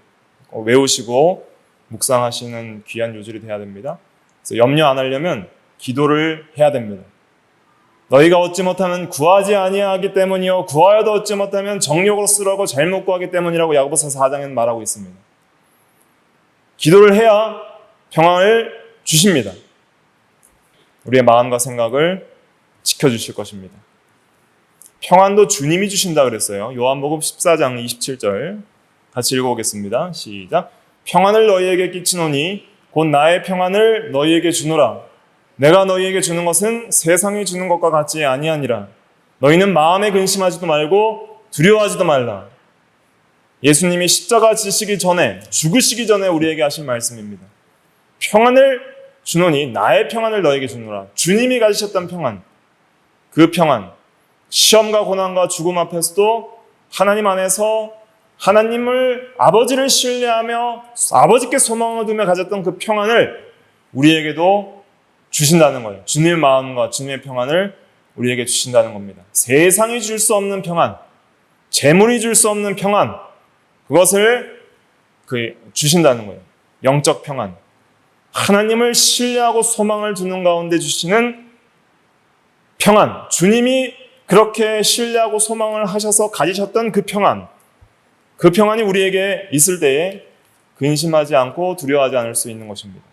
외우시고 묵상하시는 귀한 요절이 돼야 됩니다. 그래서 염려 안 하려면 기도를 해야 됩니다. 너희가 얻지 못하면 구하지 아니하기 때문이요 구하여도 얻지 못하면 정욕으로 쓰라고 잘못 구하기 때문이라고 야고보서 4장에는 말하고 있습니다. 기도를 해야 평안을 주십니다. 우리의 마음과 생각을 지켜주실 것입니다. 평안도 주님이 주신다 그랬어요. 요한복음 14장 27절 같이 읽어보겠습니다. 시작. 평안을 너희에게 끼치노니 곧 나의 평안을 너희에게 주노라. 내가 너희에게 주는 것은 세상이 주는 것과 같지 아니하니라. 너희는 마음에 근심하지도 말고 두려워하지도 말라. 예수님이 십자가 지시기 전에, 죽으시기 전에 우리에게 하신 말씀입니다. 평안을 주노니 나의 평안을 너희에게 주노라. 주님이 가지셨던 평안, 그 평안, 시험과 고난과 죽음 앞에서도 하나님 안에서 하나님을, 아버지를 신뢰하며 아버지께 소망을 두며 가졌던 그 평안을 우리에게도 주신다는 거예요. 주님의 마음과 주님의 평안을 우리에게 주신다는 겁니다. 세상이 줄 수 없는 평안, 재물이 줄 수 없는 평안, 그것을 주신다는 거예요. 영적 평안. 하나님을 신뢰하고 소망을 두는 가운데 주시는 평안. 주님이 그렇게 신뢰하고 소망을 하셔서 가지셨던 그 평안. 그 평안이 우리에게 있을 때에 근심하지 않고 두려워하지 않을 수 있는 것입니다.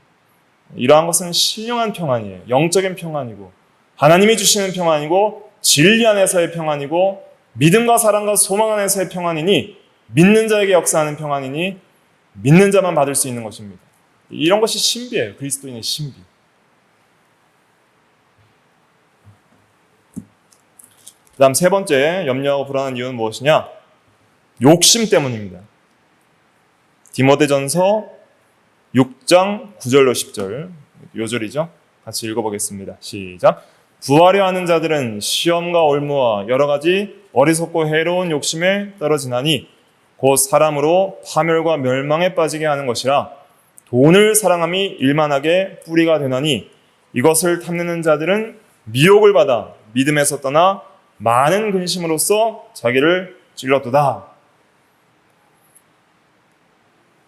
이러한 것은 신령한 평안이에요. 영적인 평안이고 하나님이 주시는 평안이고 진리 안에서의 평안이고 믿음과 사랑과 소망 안에서의 평안이니 믿는 자에게 역사하는 평안이니 믿는 자만 받을 수 있는 것입니다. 이런 것이 신비예요. 그리스도인의 신비. 그 다음 세 번째 염려하고 불안한 이유는 무엇이냐? 욕심 때문입니다. 디모데전서 6장 9절로 10절 요절이죠. 같이 읽어보겠습니다. 시작. 부하려 하는 자들은 시험과 올무와 여러 가지 어리석고 해로운 욕심에 떨어지나니 곧 사람으로 파멸과 멸망에 빠지게 하는 것이라. 돈을 사랑함이 일만하게 뿌리가 되나니 이것을 탐내는 자들은 미혹을 받아 믿음에서 떠나 많은 근심으로써 자기를 찔렀도다.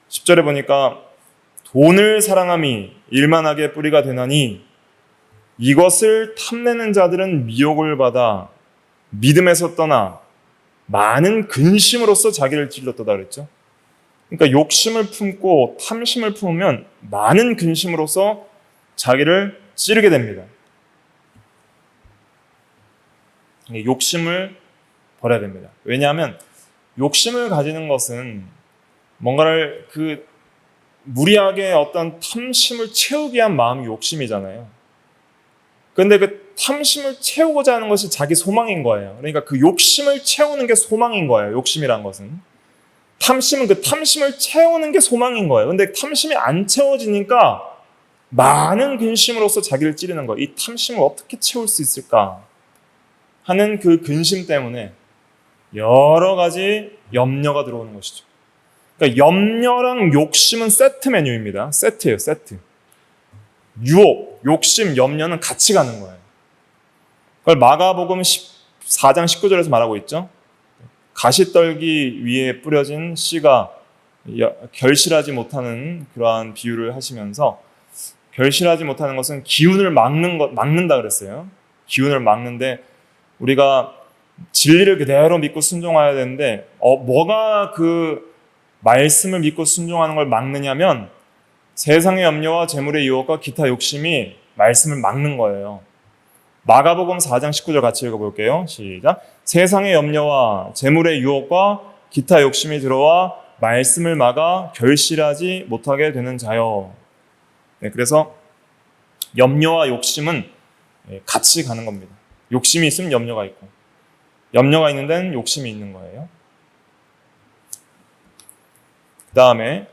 10절에 보니까 돈을 사랑함이 일만하게 뿌리가 되나니 이것을 탐내는 자들은 미혹을 받아 믿음에서 떠나 많은 근심으로써 자기를 찔렀도다 그랬죠. 그러니까 욕심을 품고 탐심을 품으면 많은 근심으로써 자기를 찌르게 됩니다. 욕심을 버려야 됩니다. 왜냐하면 욕심을 가지는 것은 뭔가를 무리하게 어떤 탐심을 채우기 위한 마음이 욕심이잖아요. 그런데 그 탐심을 채우고자 하는 것이 자기 소망인 거예요. 그러니까 그 욕심을 채우는 게 소망인 거예요. 욕심이란 것은. 탐심은 그 탐심을 채우는 게 소망인 거예요. 그런데 탐심이 안 채워지니까 많은 근심으로써 자기를 찌르는 거예요. 이 탐심을 어떻게 채울 수 있을까 하는 그 근심 때문에 여러 가지 염려가 들어오는 것이죠. 그러니까 염려랑 욕심은 세트 메뉴입니다. 세트예요, 세트. 유혹, 욕심, 염려는 같이 가는 거예요. 그걸 마가복음 4장 19절에서 말하고 있죠. 가시떨기 위에 뿌려진 씨가 결실하지 못하는 그러한 비유를 하시면서 결실하지 못하는 것은 기운을 막는다 그랬어요. 기운을 막는데 우리가 진리를 그대로 믿고 순종해야 되는데 뭐가 그 말씀을 믿고 순종하는 걸 막느냐면 세상의 염려와 재물의 유혹과 기타 욕심이 말씀을 막는 거예요. 마가복음 4장 19절 같이 읽어볼게요. 시작. 세상의 염려와 재물의 유혹과 기타 욕심이 들어와 말씀을 막아 결실하지 못하게 되는 자요. 네, 그래서 염려와 욕심은 같이 가는 겁니다. 욕심이 있으면 염려가 있고 염려가 있는 데는 욕심이 있는 거예요. 그 다음에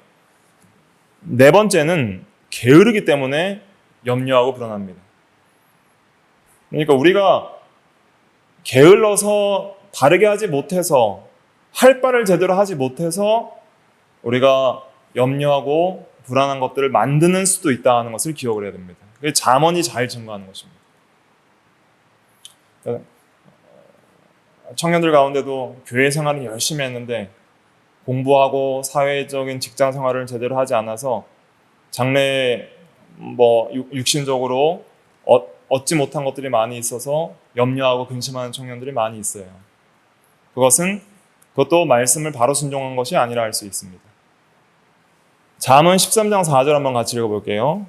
네 번째는 게으르기 때문에 염려하고 불안합니다. 그러니까 우리가 게을러서 바르게 하지 못해서 할 바를 제대로 하지 못해서 우리가 염려하고 불안한 것들을 만드는 수도 있다는 것을 기억을 해야 됩니다. 그게 잠언이 잘 증거하는 것입니다. 청년들 가운데도 교회 생활은 열심히 했는데 공부하고 사회적인 직장 생활을 제대로 하지 않아서 장래에 육신적으로 얻지 못한 것들이 많이 있어서 염려하고 근심하는 청년들이 많이 있어요. 그것도 말씀을 바로 순종한 것이 아니라 할 수 있습니다. 잠언 13장 4절 한번 같이 읽어볼게요.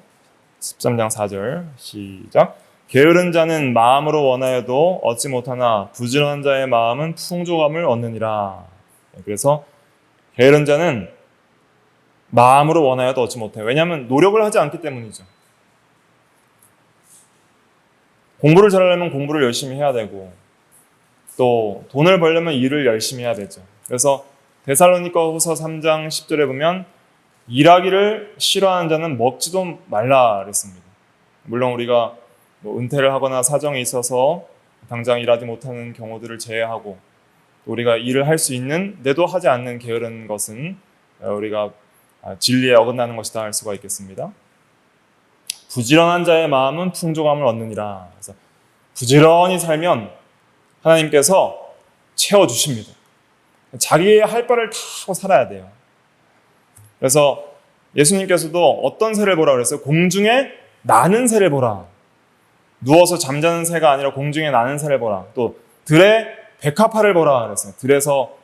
13장 4절 시작. 게으른 자는 마음으로 원하여도 얻지 못하나 부지런한 자의 마음은 풍족함을 얻느니라. 그래서 게으른 자는 마음으로 원하여도 얻지 못해요. 왜냐하면 노력을 하지 않기 때문이죠. 공부를 잘하려면 공부를 열심히 해야 되고 또 돈을 벌려면 일을 열심히 해야 되죠. 그래서 데살로니가후서 3장 10절에 보면 일하기를 싫어하는 자는 먹지도 말라 그랬습니다. 물론 우리가 은퇴를 하거나 사정이 있어서 당장 일하지 못하는 경우들을 제외하고 우리가 일을 할 수 있는데도 하지 않는 게으른 것은 우리가 진리에 어긋나는 것이다 할 수가 있겠습니다. 부지런한 자의 마음은 풍족함을 얻느니라. 그래서 부지런히 살면 하나님께서 채워주십니다. 자기의 할 바를 다 하고 살아야 돼요. 그래서 예수님께서도 어떤 새를 보라 그랬어요? 공중에 나는 새를 보라. 누워서 잠자는 새가 아니라 공중에 나는 새를 보라. 또 들에 백합화를 보라 그랬어요. 들에서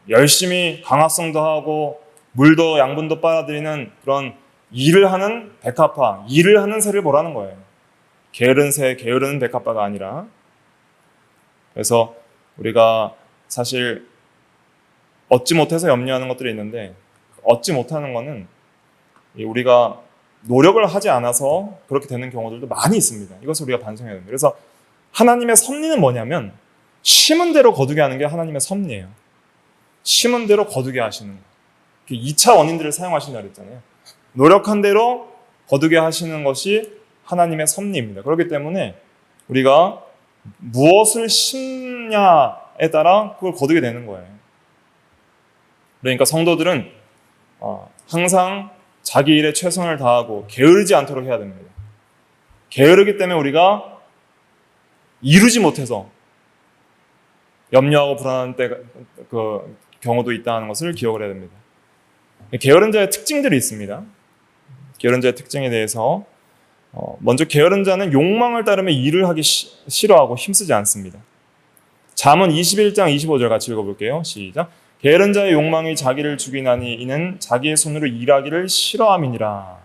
열심히 강합성도 하고 물도 양분도 빨아들이는 그런 일을 하는 백합화, 일을 하는 새를 보라는 거예요. 게으른 새, 게으른 백합화가 아니라. 그래서 우리가 사실 얻지 못해서 염려하는 것들이 있는데 얻지 못하는 것은 우리가 노력을 하지 않아서 그렇게 되는 경우들도 많이 있습니다. 이것을 우리가 반성해야 됩니다. 그래서 하나님의 섭리는 뭐냐면 심은 대로 거두게 하는 게 하나님의 섭리예요. 심은 대로 거두게 하시는 거. 2차 원인들을 사용하신다 그랬잖아요. 노력한 대로 거두게 하시는 것이 하나님의 섭리입니다. 그렇기 때문에 우리가 무엇을 심냐에 따라 그걸 거두게 되는 거예요. 그러니까 성도들은 항상 자기 일에 최선을 다하고 게으르지 않도록 해야 됩니다. 게으르기 때문에 우리가 이루지 못해서 염려하고 불안한 경우도 있다는 것을 기억을 해야 됩니다. 게으른 자의 특징들이 있습니다. 게으른 자의 특징에 대해서 먼저 게으른 자는 욕망을 따르며 일을 하기 싫어하고 힘쓰지 않습니다. 잠언 21장 25절 같이 읽어볼게요. 시작. 게으른 자의 욕망이 자기를 죽이나니 이는 자기의 손으로 일하기를 싫어함이니라.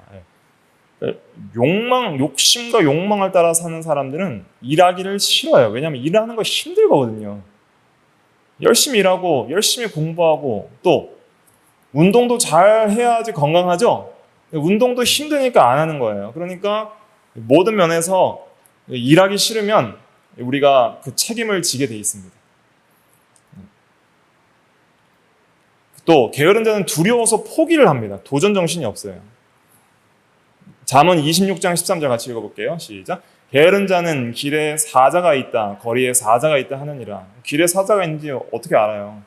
욕심과 욕망을 따라 사는 사람들은 일하기를 싫어해요. 왜냐하면 일하는 거 힘들거든요. 열심히 일하고 열심히 공부하고 또 운동도 잘 해야지 건강하죠. 운동도 힘드니까 안 하는 거예요. 그러니까 모든 면에서 일하기 싫으면 우리가 그 책임을 지게 돼 있습니다. 또 게으른 자는 두려워서 포기를 합니다. 도전 정신이 없어요. 잠언 26장 13절 같이 읽어볼게요. 시작. 게으른 자는 길에 사자가 있다, 거리에 사자가 있다 하느니라. 길에 사자가 있는지 어떻게 알아요?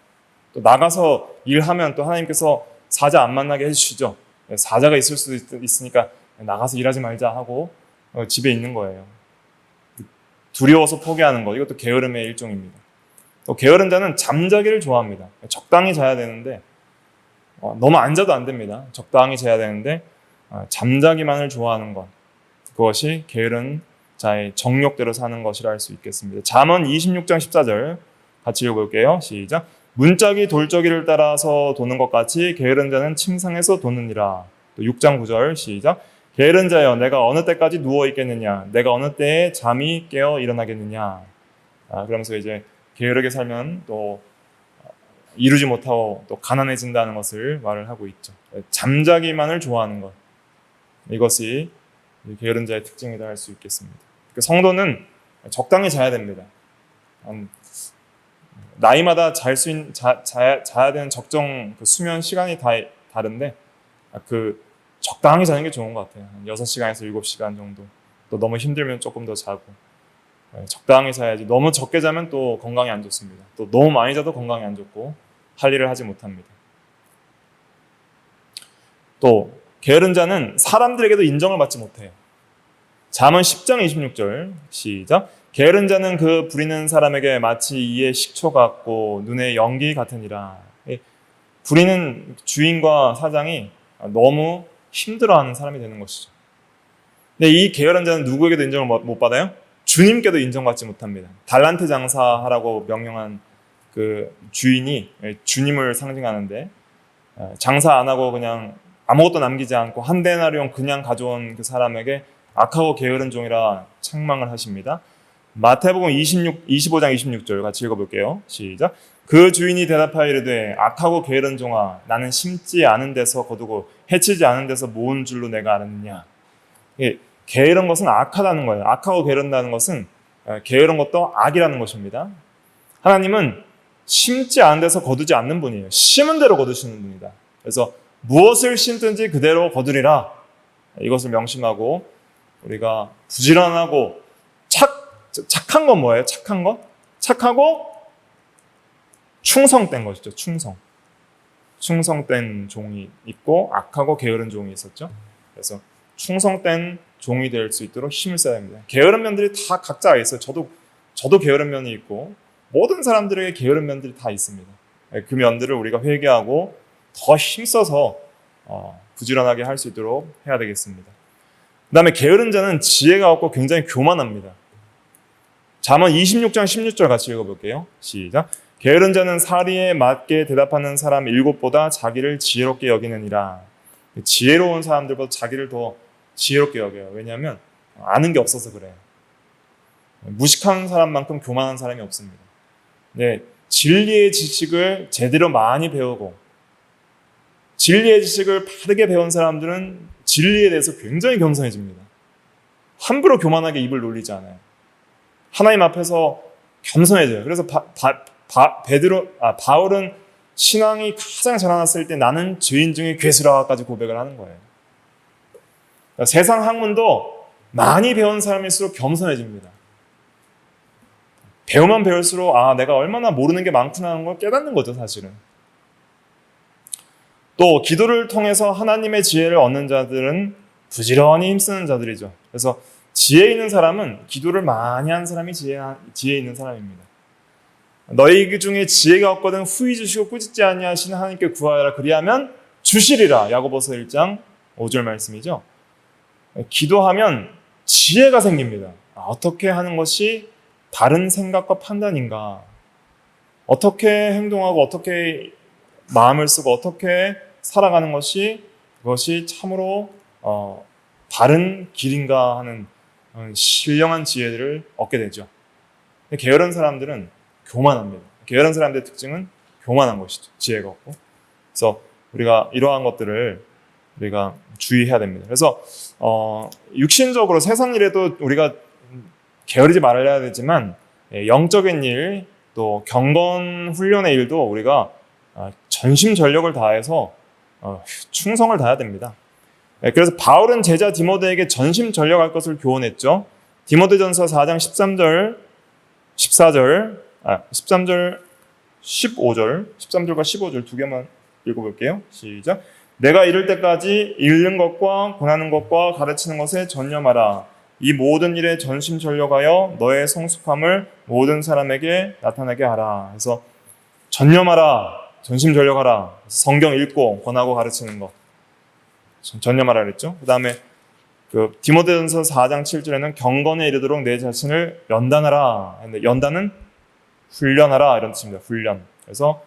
또 나가서 일하면 또 하나님께서 사자 안 만나게 해주시죠. 사자가 있을 수도 있으니까 나가서 일하지 말자 하고 집에 있는 거예요. 두려워서 포기하는 것, 이것도 게으름의 일종입니다. 또 게으른 자는 잠자기를 좋아합니다. 적당히 자야 되는데 너무 안 자도 안 됩니다. 적당히 자야 되는데 잠자기만을 좋아하는 것, 그것이 게으른 자의 정욕대로 사는 것이라 할 수 있겠습니다. 잠언 26장 14절 같이 읽어볼게요. 시작. 문짝이 돌적이를 따라서 도는 것 같이 게으른 자는 침상에서 도느니라. 또 6장 9절 시작. 게으른 자여 내가 어느 때까지 누워 있겠느냐, 내가 어느 때에 잠이 깨어 일어나겠느냐. 그러면서 이제 게으르게 살면 또 이루지 못하고 또 가난해진다는 것을 말을 하고 있죠. 잠자기만을 좋아하는 것, 이것이 게으른 자의 특징이다 할 수 있겠습니다. 성도는 적당히 자야 됩니다. 나이마다 자야 되는 적정 수면 시간이 다 다른데 적당히 자는 게 좋은 것 같아요. 한 6시간에서 7시간 정도. 또 너무 힘들면 조금 더 자고. 적당히 자야지. 너무 적게 자면 또 건강에 안 좋습니다. 또 너무 많이 자도 건강에 안 좋고 할 일을 하지 못합니다. 또 게으른 자는 사람들에게도 인정을 받지 못해요. 잠언 10장 26절 시작. 게으른 자는 그 부리는 사람에게 마치 이의 식초 같고 눈의 연기 같으니라. 부리는 주인과 사장이 너무 힘들어하는 사람이 되는 것이죠. 근데 이 게으른 자는 누구에게도 인정을 못 받아요? 주님께도 인정받지 못합니다. 달란트 장사하라고 명령한 그 주인이 주님을 상징하는데 장사 안 하고 그냥 아무것도 남기지 않고 한 데나리온 그냥 가져온 그 사람에게 악하고 게으른 종이라 책망을 하십니다. 마태복음 25장 26절 같이 읽어볼게요. 시작. 그 주인이 대답하여 이르되 악하고 게으른 종아 나는 심지 않은 데서 거두고 해치지 않은 데서 모은 줄로 내가 알았느냐. 게으른 것은 악하다는 거예요. 악하고 게으른다는 것은 게으른 것도 악이라는 것입니다. 하나님은 심지 않은 데서 거두지 않는 분이에요. 심은 대로 거두시는 분이다. 그래서 무엇을 심든지 그대로 거두리라. 이것을 명심하고 우리가 부지런하고 착한 건 뭐예요? 착한 것? 착하고 충성된 것이죠. 충성된 종이 있고 악하고 게으른 종이 있었죠. 그래서 충성된 종이 될 수 있도록 힘을 써야 합니다. 게으른 면들이 다 각자 있어요. 저도 게으른 면이 있고 모든 사람들에게 게으른 면들이 다 있습니다. 그 면들을 우리가 회개하고 더 힘써서 부지런하게 할 수 있도록 해야 되겠습니다. 그 다음에 게으른 자는 지혜가 없고 굉장히 교만합니다. 잠언 26장 16절 같이 읽어볼게요. 시작. 게으른 자는 사리에 맞게 대답하는 사람 7보다 자기를 지혜롭게 여기느니라. 지혜로운 사람들보다 자기를 더 지혜롭게 여겨요. 왜냐하면 아는 게 없어서 그래요. 무식한 사람만큼 교만한 사람이 없습니다. 네, 진리의 지식을 제대로 많이 배우고 진리의 지식을 바르게 배운 사람들은 진리에 대해서 굉장히 겸손해집니다. 함부로 교만하게 입을 놀리지 않아요. 하나님 앞에서 겸손해져요. 그래서 바울은 신앙이 가장 자라났을 때 나는 죄인 중에 괴수라까지 고백을 하는 거예요. 그러니까 세상 학문도 많이 배운 사람일수록 겸손해집니다. 배우면 배울수록 내가 얼마나 모르는 게 많구나 하는 걸 깨닫는 거죠, 사실은. 또 기도를 통해서 하나님의 지혜를 얻는 자들은 부지런히 힘쓰는 자들이죠. 그래서 지혜 있는 사람은 기도를 많이 한 사람이 지혜 있는 사람입니다. 너희 중에 지혜가 없거든 후히 주시고 꾸짖지 아니하시는 하나님께 구하여라 그리하면 주시리라. 야고보서 1장 5절 말씀이죠. 기도하면 지혜가 생깁니다. 어떻게 하는 것이 바른 생각과 판단인가? 어떻게 행동하고 어떻게 마음을 쓰고 어떻게 살아가는 것이 그것이 참으로 바른 길인가 하는 신령한 지혜를 얻게 되죠. 게으른 사람들은 교만합니다. 게으른 사람들의 특징은 교만한 것이죠. 지혜가 없고. 그래서 우리가 이러한 것들을 우리가 주의해야 됩니다. 그래서 육신적으로 세상 일에도 우리가 게으르지 말아야 되지만 영적인 일, 또 경건 훈련의 일도 우리가 전심전력을 다해서 충성을 다해야 됩니다. 그래서 바울은 제자 디모데에게 전심전력할 것을 교훈했죠. 디모데전서 4장 13절, 13절과 15절 두 개만 읽어볼게요. 시작. 내가 이를 때까지 읽는 것과 권하는 것과 가르치는 것에 전념하라. 이 모든 일에 전심전력하여 너의 성숙함을 모든 사람에게 나타나게 하라. 그래서 전념하라, 전심전력하라. 성경 읽고 권하고 가르치는 것 전념하라 그랬죠. 그 다음에 디모데전서 4장 7절에는 경건에 이르도록 내 자신을 연단하라. 연단은 훈련하라 이런 뜻입니다. 훈련. 그래서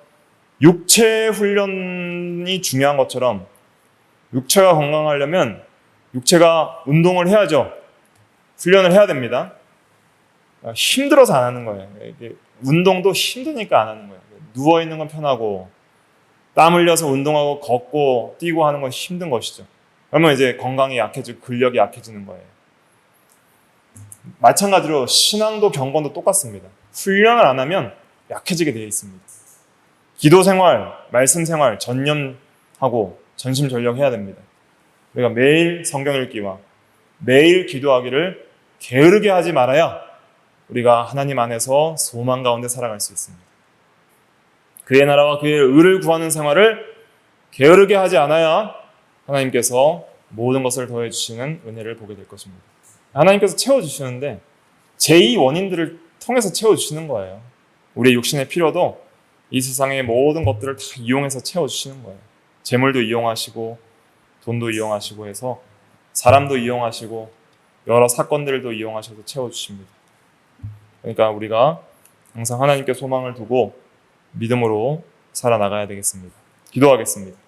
육체 훈련이 중요한 것처럼 육체가 건강하려면 육체가 운동을 해야죠. 훈련을 해야 됩니다. 힘들어서 안 하는 거예요. 운동도 힘드니까 안 하는 거예요. 누워있는 건 편하고 땀 흘려서 운동하고 걷고 뛰고 하는 건 힘든 것이죠. 그러면 이제 건강이 약해지고 근력이 약해지는 거예요. 마찬가지로 신앙도 경건도 똑같습니다. 훈련을 안 하면 약해지게 되어 있습니다. 기도 생활, 말씀 생활 전념하고 전심전력해야 됩니다. 우리가 매일 성경 읽기와 매일 기도하기를 게으르게 하지 말아야 우리가 하나님 안에서 소망 가운데 살아갈 수 있습니다. 그의 나라와 그의 의를 구하는 생활을 게으르게 하지 않아야 하나님께서 모든 것을 더해 주시는 은혜를 보게 될 것입니다. 하나님께서 채워주시는데 제2 원인들을 통해서 채워주시는 거예요. 우리의 육신의 필요도 이 세상의 모든 것들을 다 이용해서 채워주시는 거예요. 재물도 이용하시고 돈도 이용하시고 해서 사람도 이용하시고 여러 사건들도 이용하셔서 채워주십니다. 그러니까 우리가 항상 하나님께 소망을 두고 믿음으로 살아나가야 되겠습니다. 기도하겠습니다.